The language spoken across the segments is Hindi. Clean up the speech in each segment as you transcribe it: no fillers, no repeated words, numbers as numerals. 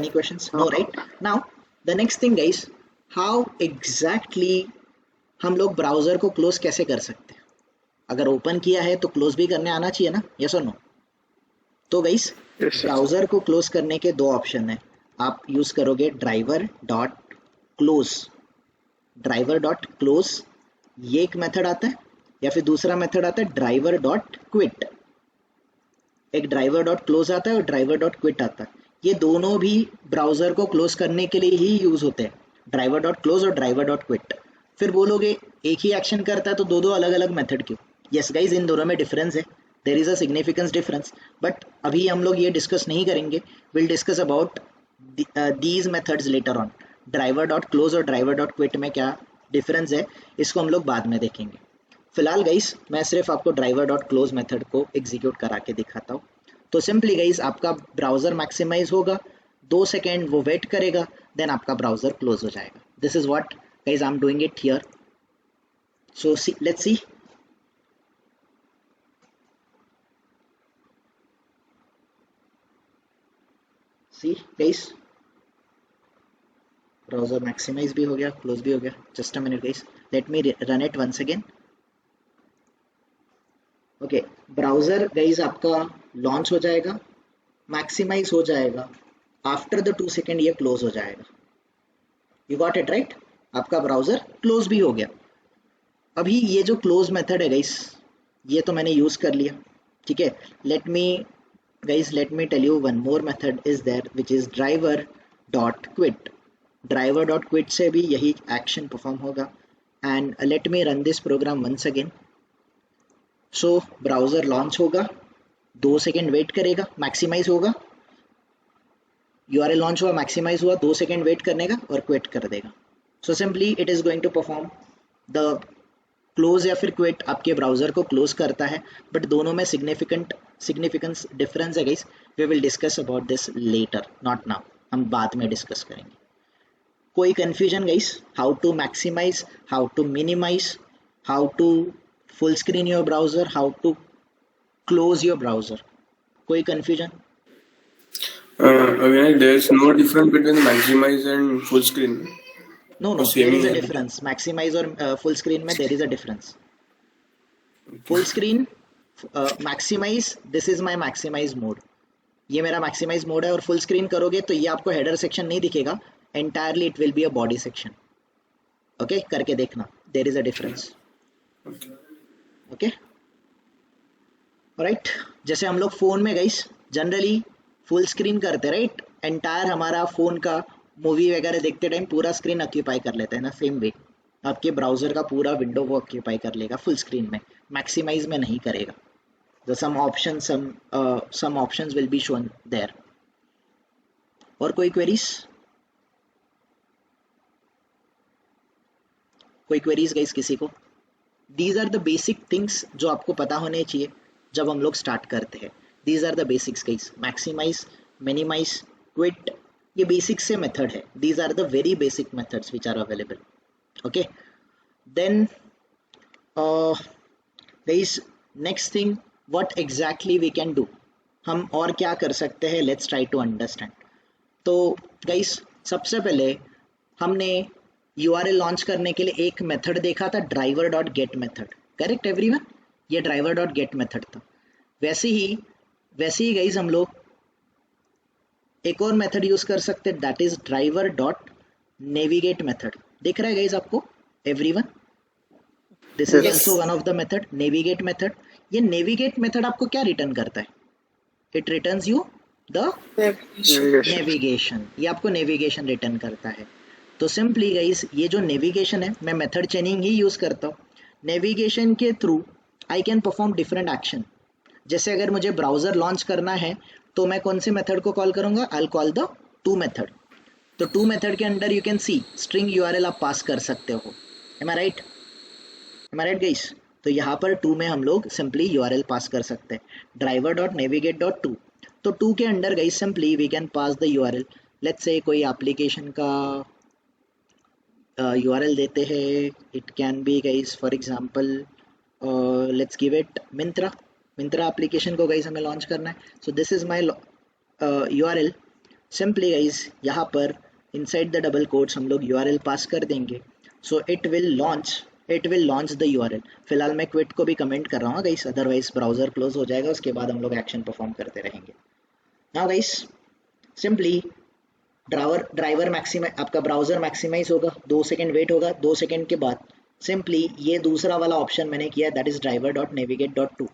any questions? No, right? Now the next thing guys, how exactly हम लोग ब्राउजर को क्लोज कैसे कर सकते हैं? अगर ओपन किया है तो क्लोज भी करने आना चाहिए ना, यस और नो? तो गाइस ब्राउजर को क्लोज करने के दो ऑप्शन है, आप यूज करोगे driver dot close, driver dot close ये एक मेथड आता है, या फिर दूसरा मेथड आता है ड्राइवर डॉट क्विट। एक ड्राइवर डॉट क्लोज आता है और ड्राइवर डॉट क्विट आता है, ये दोनों भी ब्राउजर को क्लोज करने के लिए ही यूज होते हैं, ड्राइवर डॉट क्लोज और ड्राइवर डॉट क्विट। फिर बोलोगे एक ही एक्शन करता है तो दो दो अलग अलग मेथड क्यों? यस गाइज, इन दोनों में डिफरेंस है, there is a significance difference, but अभी हम लोग ये डिस्कस नहीं करेंगे, will discuss about these methods later on. Driver dot close और ड्राइवर डॉट क्विट में क्या डिफरेंस है इसको हम लोग बाद में देखेंगे। फिलहाल गाइस मैं सिर्फ आपको ड्राइवर डॉट क्लोज मेथड को एग्जीक्यूट करा के दिखाता हूँ। तो सिंपली गाइस आपका ब्राउजर मैक्सिमाइज होगा, 2 सेकेंड वो वेट करेगा, देन आपका ब्राउजर क्लोज हो जाएगा। This is what guys I am doing it here. So let's see. See guys, browser maximise भी हो गया, क्लोज भी हो गया। Just a minute guys, let me run it once again. Okay, browser guys आपका लॉन्च हो जाएगा, मैक्सिमाइज हो जाएगा, आफ्टर द 2 सेकेंड ये क्लोज हो जाएगा। You got it right? आपका ब्राउजर क्लोज भी हो गया। अभी ये जो क्लोज मेथड है गाइस, ये तो मैंने यूज कर लिया, ठीक है। Let me tell you one more method is there which is driver dot quit. Driver dot quit से भी यही एक्शन परफॉर्म होगा, and let me run this program once again. So browser launch होगा, 2 सेकेंड वेट करेगा, मैक्सिमाइज होगा, यूआरएल लॉन्च हुआ, मैक्सिमाइज हुआ, 2 सेकेंड वेट करने का और क्विट कर देगा। So simply it is going to perform the close या फिर क्विट, आपके ब्राउजर को क्लोज करता है, बट दोनों में सिग्निफिकेंस डिफरेंस है guys. We will discuss about this later, not now, हम बाद में डिस्कस करेंगे। कोई confusion guys? How to maximise, how to minimise, how to full screen your browser, how to close your browser? कोई confusion? There is no difference between maximize and full screen. No, there is a difference. Maximize और full screen में there is a difference. Full screen, maximize, this is my maximize mode. ये मेरा maximize mode है, और full screen करोगे तो ये आपको header section नहीं दिखेगा, entirely it will be a body section. Okay, करके देखना, there is a difference. Okay right. जैसे हम लोग फोन में गाइस जनरली फुल स्क्रीन करते राइट, एंटायर हमारा फोन का मूवी वगैरह देखते टाइम पूरा स्क्रीन ऑक्यूपाई कर लेते हैं ना, सेम वे आपके ब्राउजर का पूरा विंडो वो ऑक्यूपाई कर लेगा फुल स्क्रीन में, मैक्सिमाइज में नहीं करेगा। तो some options will be shown there. और कोई क्वेरीज गाइस किसी को? These are the basic things जो आपको पता होने चाहिए जब हम लोग स्टार्ट करते हैं। These are the basics guys, maximize, minimize, quit, ये basic से मेथड है। These are the very basic methods which are available. Okay, then guys next thing, what exactly we can do, हम और क्या कर सकते हैं, let's try to understand. तो guys सबसे पहले हमने URL लॉन्च करने के लिए एक मेथड देखा था, driver dot get method, correct everyone? ये ड्राइवर डॉट गेट मेथड था। वैसे ही गाइज हम लोग एक और मेथड यूज कर सकते हैं, that is driver dot navigate method. दिख रहा है गाइज आपको everyone? This is also one of the method, navigate method. ये नेविगेट मेथड आपको क्या रिटर्न करता है? It returns you the navigation, ये आपको नेविगेशन रिटर्न करता है। तो सिंपली गाइस ये जो नेविगेशन है, मैं मेथड चेनिंग ही यूज करता हूँ। नेविगेशन के through I can perform different action. जैसे अगर मुझे ब्राउजर लॉन्च करना है तो मैं कौन से मेथड को कॉल करूंगा? I will call the two method. तो टू मेथड के अंदर you can see string URL आप पास कर सकते हो। M I right guys? तो यहाँ पर टू में हम लोग सिंपली यूआरएल पास कर सकते हैं, driver dot navigate dot to. तो टू के अंदर guys simply we can pass the URL. Let's say कोई एप्लीकेशन का URL देते हैं, it can be guys for example let's give it Myntra application को गाइस हमें लॉन्च करना है। So this is my URL simply guys यहाँ पर इनसाइड द डबल कोट्स हम लोग URL पास कर देंगे. So it will launch the URL. फिलहाल मैं क्विट को भी कमेंट कर रहा हूँ गाइस, अदरवाइज ब्राउजर क्लोज हो जाएगा, उसके बाद हम लोग एक्शन परफॉर्म करते रहेंगे. Now guys simply driver maximise, आपका ब्राउजर मैक्सिमाइज होगा, 2 सेकंड वेट होगा, 2 सेकंड के बाद सिंपली ये दूसरा वाला ऑप्शन मैंने किया, दैट इज driver.navigate.to.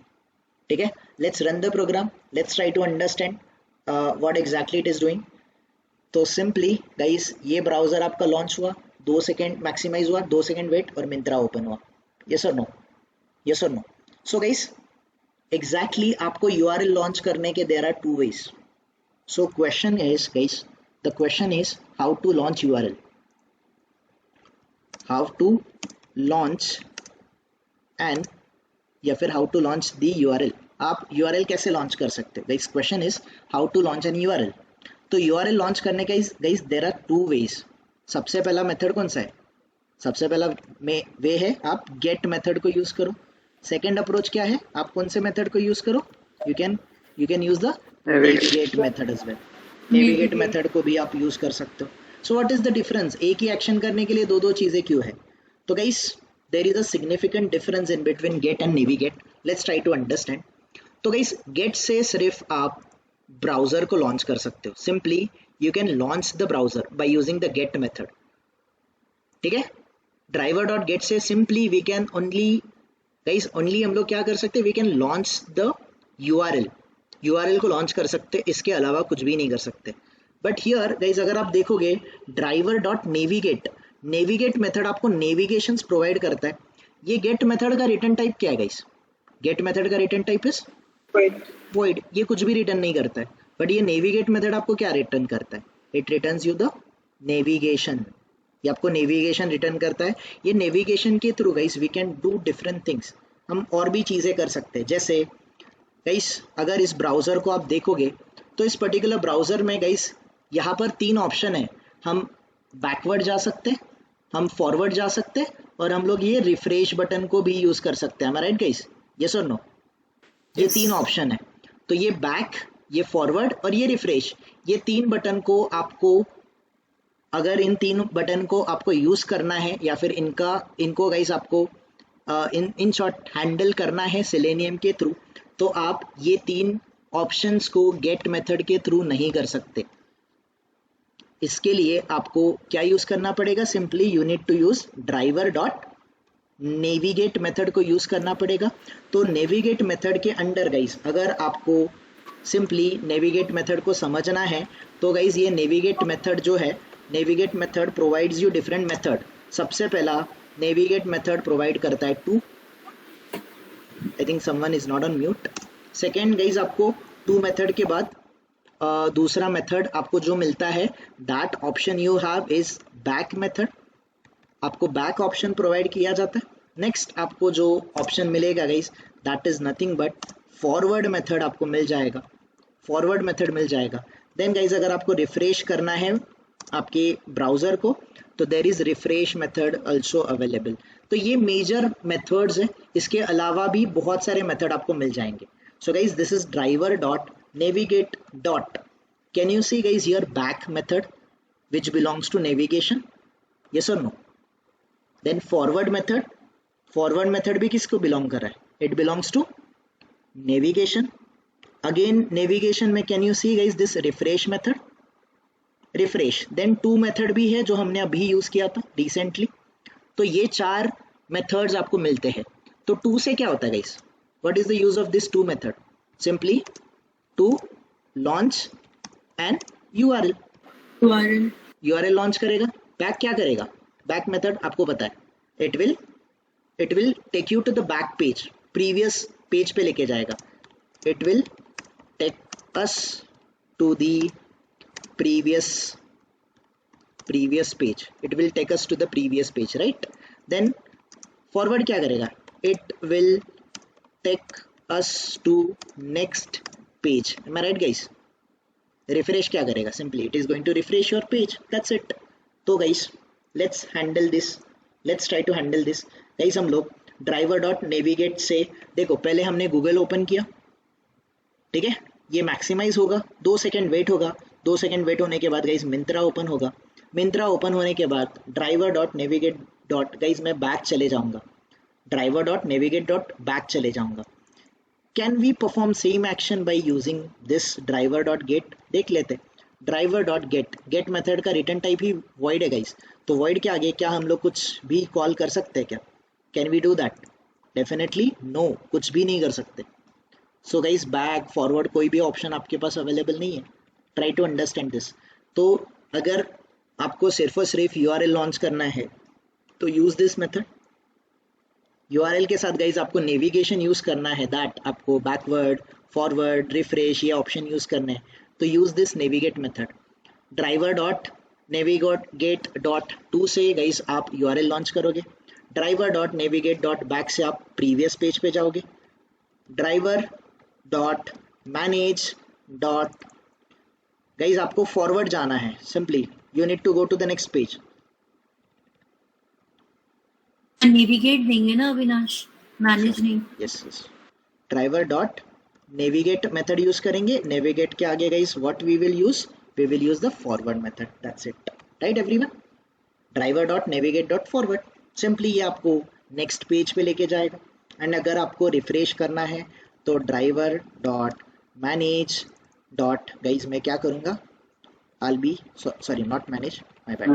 ठीक है, let's run the program, let's try to understand what exactly it is doing. तो सिंपली गाइस ये ब्राउजर आपका लॉन्च हुआ, 2 सेकंड मैक्सिमाइज हुआ, 2 सेकंड वेट और मिंत्रा ओपन हुआ. यस और नो, यस और नो. सो गाइस एग्जैक्टली आपको URL लॉन्च करने के there are 2 ways. So question is guys, the question is how to launch URL. How to launch and या फिर how to launch the URL. आप URL कैसे लॉन्च कर सकते हो guys? Question is how to launch an URL. तो URL लॉन्च करने का guys there are 2 ways. सबसे पहला मेथड कौन सा है? सबसे पहला वे है आप गेट मेथड को यूज करो. सेकेंड अप्रोच क्या है? आप कौन से मेथड को यूज करो? You can use the navigate method as well. Navigate method को भी आप यूज कर सकते हो. So what is the difference? एक ही एक्शन करने के लिए दो चीजें क्यों है? तो guys there is a significant difference in between get and navigate. Let's try to understand. तो गाइस गेट से सिर्फ आप ब्राउजर को लॉन्च कर सकते हो. Simply you can launch the browser by using the get method. ठीक है, driver.get से सिंपली वी कैन ओनली हम लोग क्या कर सकते हैं? We can launch the URL को लॉन्च कर सकते हैं, इसके अलावा कुछ भी नहीं कर सकते. बट हियर गाइज अगर आप देखोगे driver.navigate मेथड आपको नेविगेशंस प्रोवाइड करता है. ये गेट मेथड का रिटर्न टाइप क्या है गाइज? गेट मेथड का रिटर्न टाइप इज void. ये कुछ भी रिटर्न नहीं करता है. बट ये नेविगेट मेथड आपको क्या रिटर्न करता है? It returns you the navigation. ये आपको नेविगेशन रिटर्न करता है. ये नेविगेशन के through guys we can do different things. हम और भी चीज़ें कर सकते हैं. जैसे गाइस अगर इस ब्राउज़र को आप देखोगे तो इस पर्टिकुलर ब्राउज़र में गाइस यहाँ पर 3 ऑप्शन है. हम बैकवर्ड जा सकते हैं, हम फॉरवर्ड जा सकते हैं और हम लोग ये रिफ्रेश बटन को भी यूज़ कर सकते हैं. Right guys? यस और नो? ये 3 ऑप्शन है. तो ये बैक, ये फॉरवर्ड और ये रिफ्रेश, ये 3 बटन को आपको, अगर इन 3 बटन को आपको यूज करना है या फिर इनको गाइस आपको इन शॉर्ट हैंडल करना है सेलेनियम के थ्रू, तो आप ये 3 ऑप्शंस को गेट मेथड के थ्रू नहीं कर सकते. इसके लिए आपको क्या यूज करना पड़ेगा? Simply you need to use driver.navigate method को यूज करना पड़ेगा. तो नेविगेट मेथड के अंडर गाइस अगर आपको सिंपली नेविगेट मेथड को समझना है तो गाइस ये नेविगेट मेथड जो है, navigate method provides you different method. सबसे पहला नेविगेट मेथड प्रोवाइड करता है to. I think someone is not on mute. Second guys आपको टू मेथड के बाद दूसरा मेथड आपको जो मिलता है, that option you have is back method. आपको बैक ऑप्शन प्रोवाइड किया जाता है. नेक्स्ट आपको जो ऑप्शन मिलेगा guys that is nothing but forward method आपको मिल जाएगा. फॉरवर्ड मेथड मिल जाएगा. देन गाइज अगर आपको रिफ्रेश करना है आपके ब्राउजर को तो there is refresh method also available. तो ये मेजर मेथड्स हैं. इसके अलावा भी बहुत सारे मेथड आपको मिल जाएंगे. So guys this is driver.navigate. Can you see guys hear back method which belongs to navigation? Yes or no? Then forward method भी किसको belong कर रहा है? It belongs to navigation. Again navigation में can you see guys this refresh method? Refresh. Then to method भी है जो हमने अभी यूज किया था recently. तो ये 4 methods आपको मिलते हैं. तो to से क्या होता है guys? What is the use of this to method? Simply to launch an URL. URL launch करेगा. बैक क्या करेगा? बैक मेथड आपको पता है, it will take you to the back page, previous page पे लेके जाएगा. It will take us to the previous page. It will take us to the previous page, right. Then forward क्या करेगा? It will take us to next page. Am I right guys? Refresh क्या करेगा? Simply it is going to refresh your page. That's it. तो guys let's handle this, let's try to handle this. Guys हम लोग driver.navigate से देखो, पहले हमने गूगल ओपन किया, ठीक है. ये मैक्सिमाइज होगा, 2 सेकेंड वेट होगा, 2 सेकंड वेट होने के बाद गाइस मिंत्रा ओपन होगा। मिंत्रा ओपन होने के बाद driver dot navigate dot guys मैं बैक चले जाऊंगा, driver dot navigate dot back चले जाऊंगा। Can we perform same action by using this driver dot get? देख लेते। Driver dot get, get method का रिटर्न टाइप ही वॉइड है गाइस, तो वॉइड के आगे क्या हम लोग कुछ भी कॉल कर सकते हैं क्या? Can we do that? Definitely no, कुछ भी नहीं कर सकते। सो गाइस बैक फॉरवर्ड कोई भी ऑप्शन आपके पास अवेलेबल नहीं है। Try to understand this. तो अगर आपको सिर्फ और सिर्फ यूआरएल लॉन्च करना है तो यूज दिस मेथड। यूआरएल के साथ गाइज आपको नेविगेशन यूज करना है, दैट आपको बैकवर्ड फॉरवर्ड रिफ्रेश ये ऑप्शन यूज करने हैं, तो use this navigate method. Driver dot navigate dot to से गाइज आप यूआरएल लॉन्च करोगे, driver dot navigate dot back से आप प्रीवियस पेज पे जाओगे, driver dot manage dot guys आपको फॉरवर्ड जाना है, simply you need to go to the next page. Navigate देंगे ना अविनाश, मैनेज नहीं। Yes yes, driver dot navigate method use करेंगे, नेविगेट के आगे guys what we will use the forward method, that's it, right everyone. Driver dot navigate dot forward, simply ये आपको नेक्स्ट पेज पे लेके जाएगा। एंड अगर आपको रिफ्रेश करना है तो driver dot manage dot guys मैं क्या करूँगा, I'll be sorry not manage, my bad,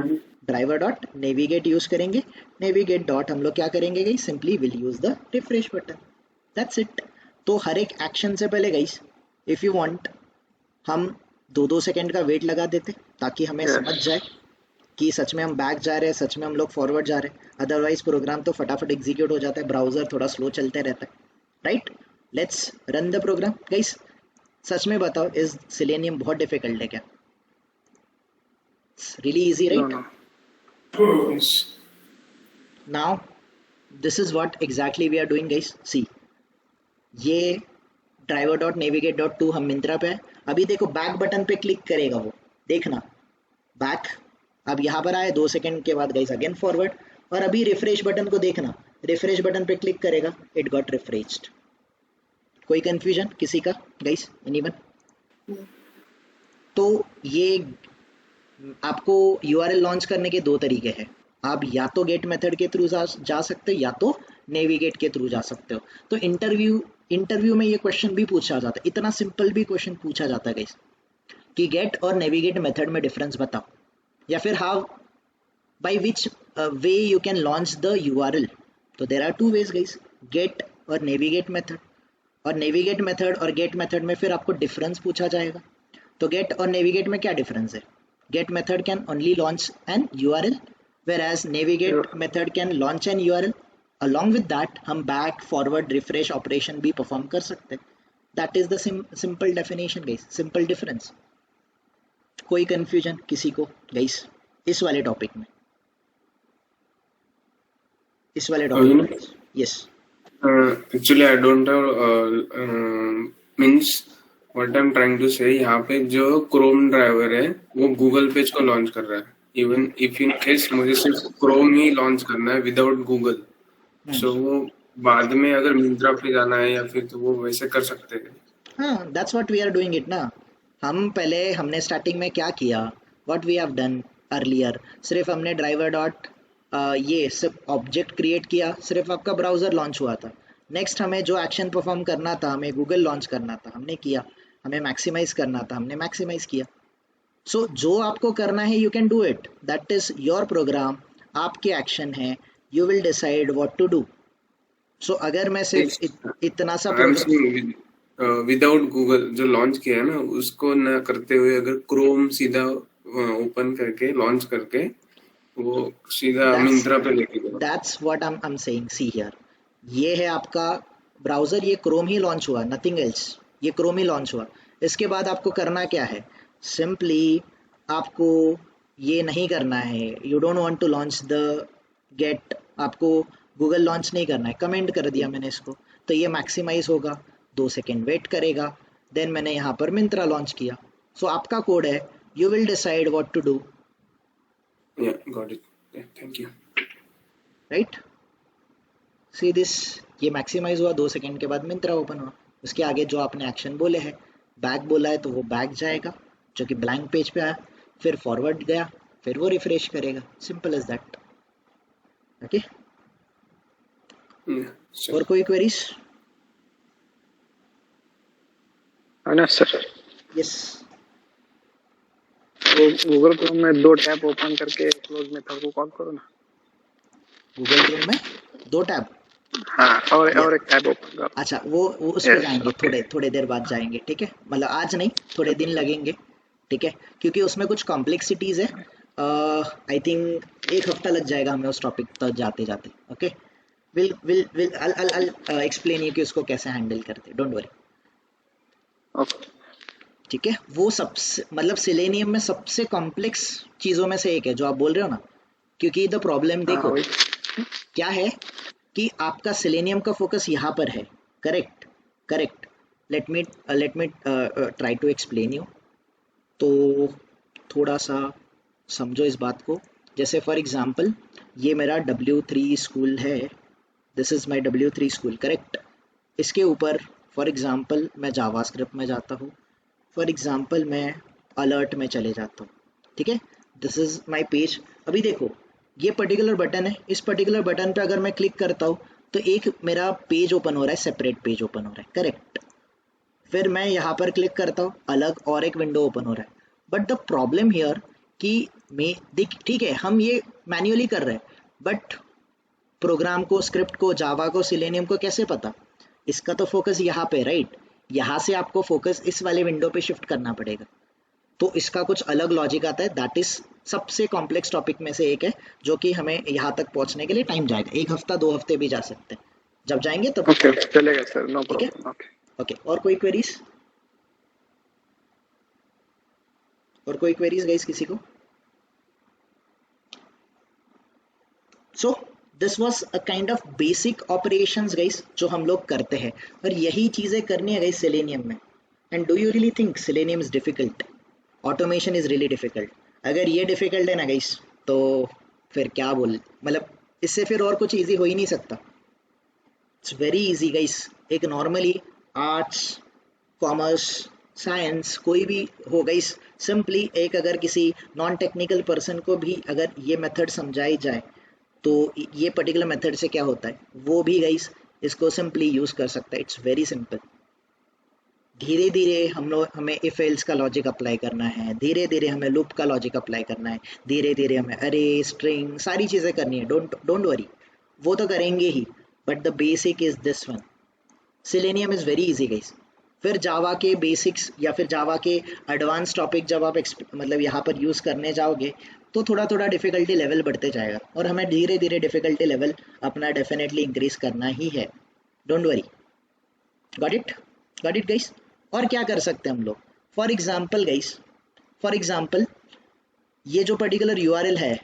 driver dot navigate use करेंगे, नेविगेट डॉट हम लोग क्या करेंगे guys, simply will use the refresh button, that's it. तो हर एक एक्शन से पहले गाइस इफ यू वांट हम 2-2 सेकंड का वेट लगा देते ताकि हमें समझ जाए कि सच में हम बैक जा रहे हैं, सच में हम लोग फॉरवर्ड जा रहे हैं। अदरवाइज प्रोग्राम तो फटाफट एग्जीक्यूट हो जाता है, ब्राउजर थोड़ा स्लो चलते रहता है, right. Let's run the program guys. सच में बताओ इस सेलेनियम बहुत डिफिकल्ट है क्या? It's really easy, right? Yes. Now this is what exactly we are doing guys, see ये driver dot navigate dot to हम मिंत्रा पे है। अभी देखो बैक बटन पे क्लिक करेगा वो, देखना बैक, अब यहाँ पर आए 2 सेकंड के बाद गाइस अगेन फॉरवर्ड, और अभी रिफ्रेश बटन को देखना, रिफ्रेश बटन पे क्लिक करेगा, इट गॉट रिफ्रेश्ड। कोई कंफ्यूजन किसी का गाइस, एनीवन? तो ये आपको यूआरएल लॉन्च करने के 2 तरीके हैं, आप या तो गेट मेथड के थ्रू जा सकते हो या तो नेविगेट के थ्रू जा सकते हो। तो इंटरव्यू में ये क्वेश्चन भी पूछा जाता है, इतना सिंपल भी क्वेश्चन पूछा जाता है गाइस कि गेट और नेविगेट मेथड में डिफरेंस बताओ, या फिर how by which way you can launch the URL. तो there are 2 ways guys, get और नेविगेट मेथड। और नेविगेट मेथड और गेट मेथड में फिर आपको डिफरेंस पूछा जाएगा। तो गेट और नेविगेट में क्या डिफरेंस है? Get method can only launch an URL, whereas navigate method can launch an URL. Along with that, हम back, forward, refresh operation भी perform कर सकते हैं. That is the simple definition, guys. Simple difference. कोई confusion किसी को, guys? इस वाले topic में. इस वाले topic में. Yes. Actually, I don't have means. What I'm trying to say, यहाँ पे जो क्रोम ड्राइवर है वो गूगल पेज को लॉन्च कर रहा है। इवन इफ इन केस मुझे सिर्फ क्रोम ही लॉन्च करना है विदाउट गूगल, सो वो बाद में अगर मिंत्रा पे जाना है या फिर तो वो वैसे कर सकते हैं। हाँ, that's what we are doing it ना। हमने स्टार्टिंग में क्या किया, what we have done earlier, सिर्फ हमने ड्राइवर डॉट ये सिर्फ ऑब्जेक्ट क्रिएट किया, सिर्फ आपका ब्राउजर लॉन्च हुआ था। नेक्स्ट हमें जो एक्शन परफॉर्म करना था, हमें गूगल लॉन्च करना था, हमने किया। हमें मैक्सिमाइज करना था, हमने मैक्सिमाइज किया। सो जो आपको करना है you can do it, that is your program, आपके एक्शन है, you will decide what to do. So अगर मैं सिर्फ इतना सा विदाउट गूगल जो लॉन्च किया है ना उसको ना करते हुए अगर क्रोम सीधा ओपन करके लॉन्च करके वो सीधा मिंत्रा पे लेके गया, that's what I am saying. See here, ये है आपका ब्राउजर, ये क्रोम ही लॉन्च हुआ, नथिंग एल्स, ये क्रोम ही लॉन्च हुआ। इसके बाद आपको करना क्या है, सिंपली आपको ये नहीं करना है, you don't want to launch the get, आपको गूगल लॉन्च नहीं करना है। कमेंट कर दिया मैंने इसको, तो ये मैक्सिमाइज होगा, 2 सेकेंड वेट करेगा, देन मैंने यहाँ पर मिंत्रा लॉन्च किया। सो आपका कोड है, you will decide what to do. Got it, thank you. Right, see this, ये मैक्सिमाइज हुआ, 2 सेकेंड के बाद मिंत्रा ओपन हुआ। उसके आगे जो आपने एक्शन बोले हैं, बैक बोला है तो वो बैक जाएगा, जो कि ब्लैंक पेज पे आया, फिर फॉरवर्ड गया, फिर वो रिफ्रेश करेगा, simple as that. Okay, sir और कोई क्वेरीज? है ना सर? यस, वो गूगल क्रोम में 2 टैब ओपन करके क्लोज मेथड को कॉल करो ना। गूगल क्रोम में 2 टैब, हाँ, और एक टैब ओपन करो। अच्छा वो उस पे Yes, जाएंगे, okay. थोड़े देर बाद जाएंगे, ठीक है, मतलब आज नहीं, थोड़े दिन लगेंगे, ठीक है, क्योंकि उसमें कुछ कॉम्प्लेक्सिटीज है। आई थिंक 1 हफ्ता लग जाएगा हमें उस टॉपिक तक जाते जाते। Okay, will I'll explain you कि उसको कैसे हैंडल करते, डोंट वरी। Okay. ठीक है, वो सबसे मतलब सिलेनियम में सबसे कॉम्प्लेक्स चीज़ों में से एक है जो आप बोल रहे हो ना, क्योंकि द प्रॉब्लम हाँ, देखो वही। क्या है कि आपका सिलेनियम का फोकस यहाँ पर है, correct correct. Let me try to explain you. तो थोड़ा सा समझो इस बात को। जैसे फॉर एग्जांपल ये मेरा W3 स्कूल है, this is my W3 school, correct. इसके ऊपर फॉर एग्जांपल मैं जावास्क्रिप्ट में जाता हूँ, फॉर एग्जांपल मैं अलर्ट में चले जाता हूँ, ठीक है, दिस इज़ माय पेज। अभी देखो ये पर्टिकुलर बटन है, इस पर्टिकुलर बटन पे अगर मैं क्लिक करता हूँ तो एक मेरा पेज ओपन हो रहा है, सेपरेट पेज ओपन हो रहा है, करेक्ट। फिर मैं यहाँ पर क्लिक करता हूँ, अलग और एक विंडो ओपन हो रहा है। बट द प्रॉब्लम हियर कि मैं ठीक है हम ये मैन्युअली कर रहे हैं, बट प्रोग्राम को, स्क्रिप्ट को, जावा को, सिलेनियम को कैसे पता? इसका तो फोकस यहाँ पे, राइट। यहाँ से आपको फोकस इस वाले विंडो पे शिफ्ट करना पड़ेगा, तो इसका कुछ अलग लॉजिक आता है। दैट इज सबसे कॉम्प्लेक्स टॉपिक में से एक है, जो कि हमें यहाँ तक पहुँचने के लिए टाइम जाएगा, 1 हफ्ता 2 हफ्ते भी जा सकते हैं, जब जाएंगे तब। Okay, चलेगा सर, नो ठीक है, प्रॉब्लम। ओके। ओके। और कोई क्वेरीज? और कोई क्वेरीज गाइस किसी को? So this was a kind of basic operations guys जो हम लोग करते हैं, और यही चीज़ें करनी है गाइस सिलेनियम में। And do you really think selenium is difficult? Automation is really difficult. अगर ये डिफिकल्ट है ना गाइस, तो फिर क्या बोल, मतलब इससे फिर और कुछ इजी हो ही नहीं सकता। It's very easy guys. एक नॉर्मली आर्ट्स, कॉमर्स, साइंस कोई भी हो गाइस, सिंपली एक अगर किसी नॉन टेक्निकल पर्सन को भी अगर ये मेथड समझाई जाए तो ये पर्टिकुलर मेथड से क्या होता है वो भी गाइस इसको सिंपली यूज़ कर सकता है। It's very simple. धीरे धीरे हमें इफ एल्स का लॉजिक अप्लाई करना है, धीरे धीरे हमें लूप का लॉजिक अप्लाई करना है, धीरे धीरे हमें अरे, स्ट्रिंग, सारी चीज़ें करनी है। डोंट वरी, वो तो करेंगे ही, but the basic is this one. Selenium is very easy guys. फिर जावा के बेसिक्स या फिर जावा के एडवांस टॉपिक जब आप मतलब यहाँ पर यूज़ करने जाओगे तो थोड़ा थोड़ा डिफ़िकल्टी लेवल बढ़ते जाएगा, और हमें धीरे धीरे डिफ़िकल्टी लेवल अपना डेफिनेटली इंक्रीज करना ही है। Don't worry, got it guys. और क्या कर सकते हैं हम लोग? For example guys, for example ये जो पर्टिकुलर URL है,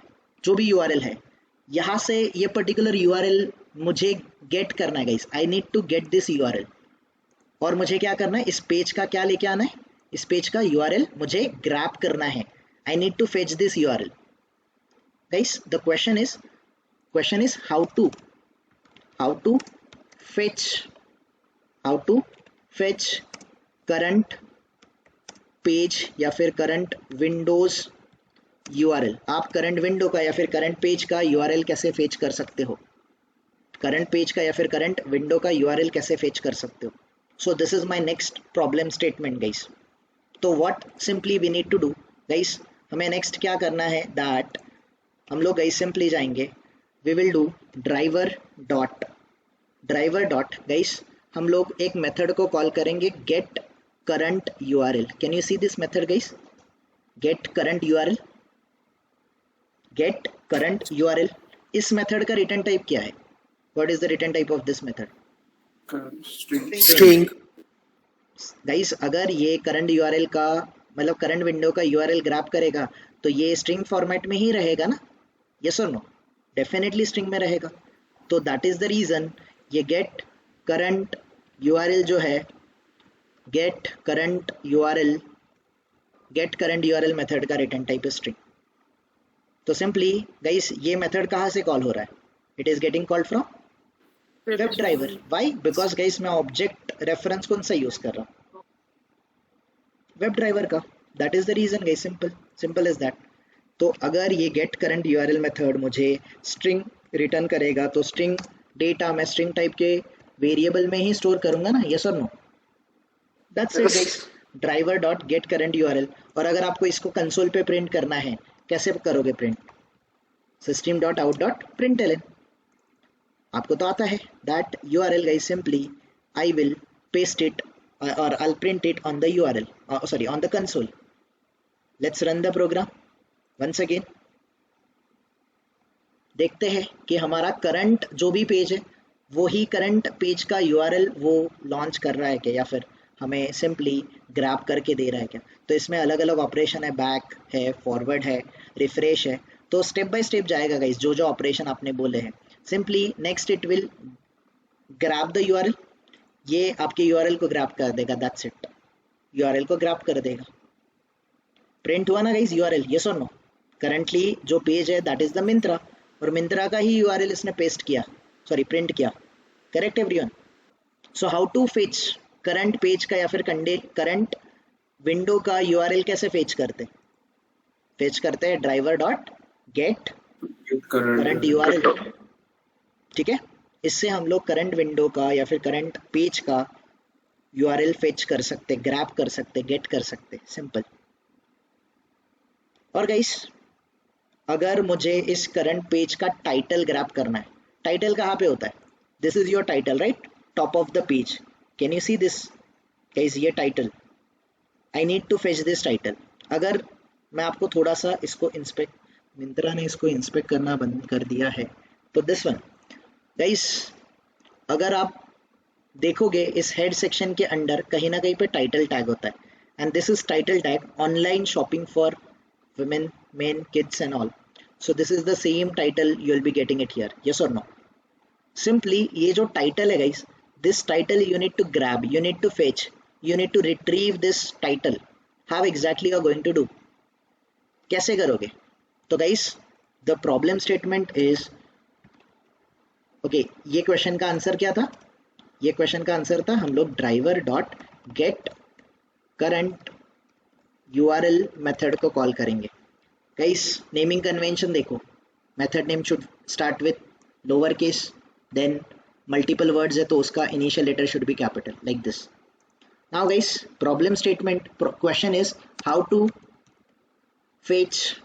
जो भी URL है, यहाँ से ये पर्टिकुलर URL मुझे गेट करना है guys. I need to get this URL, और मुझे क्या करना है, इस पेज का क्या लेके आना है, इस पेज का URL मुझे ग्रैब करना है। I need to fetch this URL guys. The question is how to fetch current page या फिर करंट विंडोज URL। आप करंट विंडो का या फिर करंट पेज का URL कैसे फेच कर सकते हो? करंट पेज का या फिर करंट विंडो का URL कैसे फेच कर सकते हो? So this is my next problem statement guys. तो what simply we need to do guys, हमें नेक्स्ट क्या करना है, दैट हम लोग गाइस सिंपली जाएंगे, we will do driver dot guys, हम लोग एक मेथड को कॉल करेंगे get current URL। Can you see this method guys? Get current URL। इस मेथड का रिटर्न टाइप क्या है? What is the return type of this method? String. Guys अगर ये करंट URL का मतलब करंट विंडो का URL ग्रैब करेगा तो ये स्ट्रिंग फॉर्मेट में ही रहेगा ना, यस और नो? डेफिनेटली स्ट्रिंग में रहेगा। तो दैट इज द रीजन ये गेट करंट URL जो है, गेट करंट URL मेथड का रिटर्न टाइप है स्ट्रिंग। तो सिंपली गाइस ये मेथड कहाँ से कॉल हो रहा है? It is getting called from web driver. Why? Because guys मैं ऑब्जेक्ट रेफरेंस कौन सा यूज कर रहा हूँ? वेब ड्राइवर का। That is the reason guys, simple is that. तो अगर ये गेट करंट यूआरएल मेथड मुझे स्ट्रिंग रिटर्न करेगा तो स्ट्रिंग डेटा मैं स्ट्रिंग टाइप के वेरिएबल में ही स्टोर करूंगा ना, यस और no? That's it guys, driver dot get current URL. और अगर आपको इसको कंसोल पे प्रिंट करना है, कैसे करोगे print? System dot out dot println, आपको तो आता है that URL guys, simply I will paste it or I'll print it on the URL, sorry, on the console. Let's run the program once again. देखते हैं कि हमारा करंट जो भी पेज है वो ही करंट पेज का URL वो लॉन्च कर रहा है क्या, या फिर हमें सिंपली ग्रैब करके दे रहा है क्या। तो इसमें अलग अलग ऑपरेशन है, बैक है, फॉरवर्ड है, रिफ्रेश है, तो स्टेप बाय स्टेप जाएगा गाइस जो जो ऑपरेशन आपने बोले हैं। Simply next it will grab the URL, ये आपके URL को ग्रैब कर देगा, दैट्स इट, URL को ग्रैब कर देगा। प्रिंट हुआ ना गाइस URL, यस और नो? करंटली जो पेज है दैट इज द मिंत्रा, और मिंत्रा का ही URL इसने पेस्ट किया, सॉरी प्रिंट किया, correct everyone? So how to fetch current page का या फिर करंट विंडो का URL कैसे फेच करते हैं driver dot get current URL, ठीक है। इससे हम लोग करंट विंडो का या फिर करंट पेज का URL फेच कर सकते, ग्रैब कर सकते, गेट कर सकते, सिंपल। और गाइस अगर मुझे इस करंट पेज का टाइटल ग्रैब करना है, टाइटल कहाँ पे होता है? This is your title right, top of the page, can you see this guys, ये title, I need to fetch this title. अगर मैं आपको थोड़ा सा इसको इंस्पेक्ट, मिंत्रा ने इसको इंस्पेक्ट करना बंद कर दिया है, तो दिस वन गाइस, अगर आप देखोगे इस हेड सेक्शन के अंदर कहीं ना कहीं पे टाइटल टैग होता है, and this is title tag online shopping for women, men, kids and all. So this is the same title you will be getting it here, yes or no? Simply ये जो title है guys, this title you need to grab, you need to fetch, you need to retrieve this title. How exactly you are going to do? कैसे करोगे? तो guys the problem statement is okay, ये क्वेश्चन का आंसर क्या था? ये क्वेश्चन का आंसर था हम लोग driver dot get current URL method को कॉल करेंगे। गाइस नेमिंग कन्वेंशन देखो, method name should start with lower case, then multiple words है तो उसका initial letter should be capital, like this. Now guys problem statement, question is how to fetch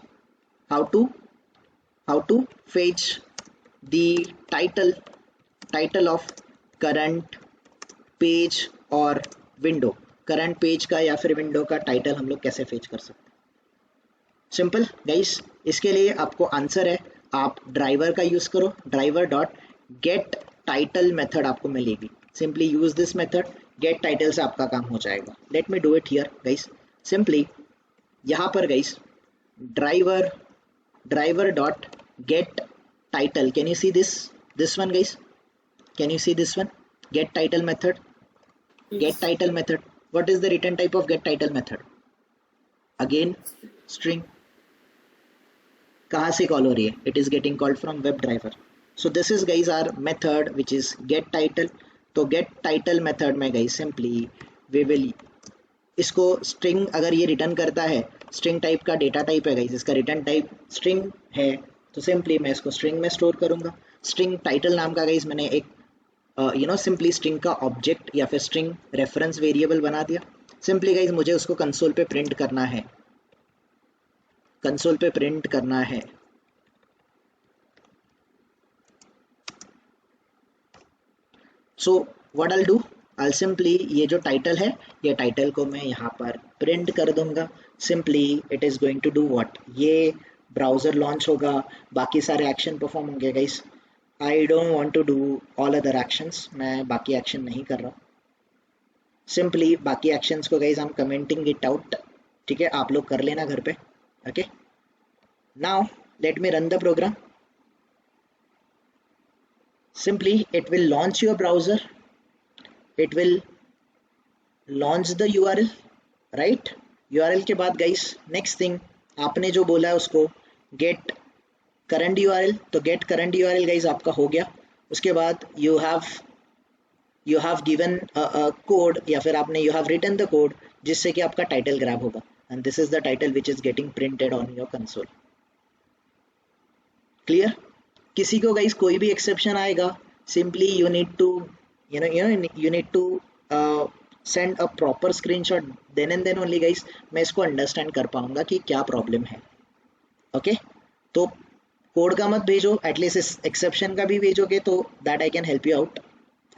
the title of current page और विंडो, करंट पेज का या फिर विंडो का टाइटल हम लोग कैसे फेच कर सकते हैं? सिंपल गाइस, इसके लिए आपको आंसर है, आप ड्राइवर का यूज करो, driver dot get title method आपको मिलेगी, simply use this method, get title से आपका काम हो जाएगा। Let me do it here guys, simply यहाँ पर guys driver dot get title, can you see this one guys, can you see this one, get title method, get title method. What is the return type of get title method? Again string, कहाँ से कॉल हो रही है? It is getting called from web driver. So this is guys our method which is get title. तो get title method में guys simply we will, इसको string अगर ये रिटर्न करता है, string type का data type है guys, इसका रिटर्न टाइप string है, तो simply मैं इसको string में स्टोर करूँगा। string title नाम का guys मैंने एक सिंपली स्ट्रिंग का ऑब्जेक्ट या फिर स्ट्रिंग रेफरेंस वेरिएबल बना दिया। सिंपली गाइज मुझे उसको कंसोल पे प्रिंट करना है, कंसोल पे प्रिंट करना है। So what I will do, I simply ये जो टाइटल है, ये टाइटल को मैं यहाँ पर प्रिंट कर दूंगा। Simply it is going to do what, ये ब्राउजर लॉन्च होगा, बाकी सारे एक्शन परफॉर्म होंगे guys. I don't want to do all other actions, मैं बाकी एक्शन नहीं कर रहा, सिंपली बाकी एक्शंस को guys I am commenting it out, ठीक है, आप लोग कर लेना घर पे, okay. Now let me run the program, simply it will launch your browser, it will launch the URL, right. URL के बाद गाइज नेक्स्ट थिंग आपने जो बोला है उसको गेट करंट URL, तो गेट करंट URL गाइज आपका हो गया। उसके बाद यू हैव गिवन कोड या फिर आपने you have written the code जिससे कि आपका टाइटल ग्रैब होगा। and this is the title which is getting printed on your console. Clear? किसी को guys कोई भी exception आएगा, simply you need to you need to send a proper screenshot, then and then only guys मैं इसको understand कर पाऊंगा कि क्या problem है. Okay? तो कोड का मत भेजो, एटलीस्ट इस एक्सेप्शन का भी भेजोगे तो that I can help you out.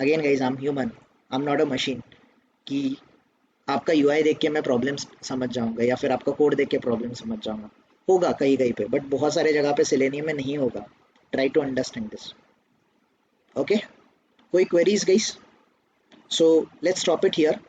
Again guys I am human, I am not a machine कि आपका यूआई देख के मैं प्रॉब्लम समझ जाऊंगा या फिर आपका कोड देख के प्रॉब्लम समझ जाऊंगा. होगा कहीं कहीं पे, बट बहुत सारे जगह पे सेलेनियम में नहीं होगा. Try to understand this. Okay, कोई queries guys? So let's stop it here.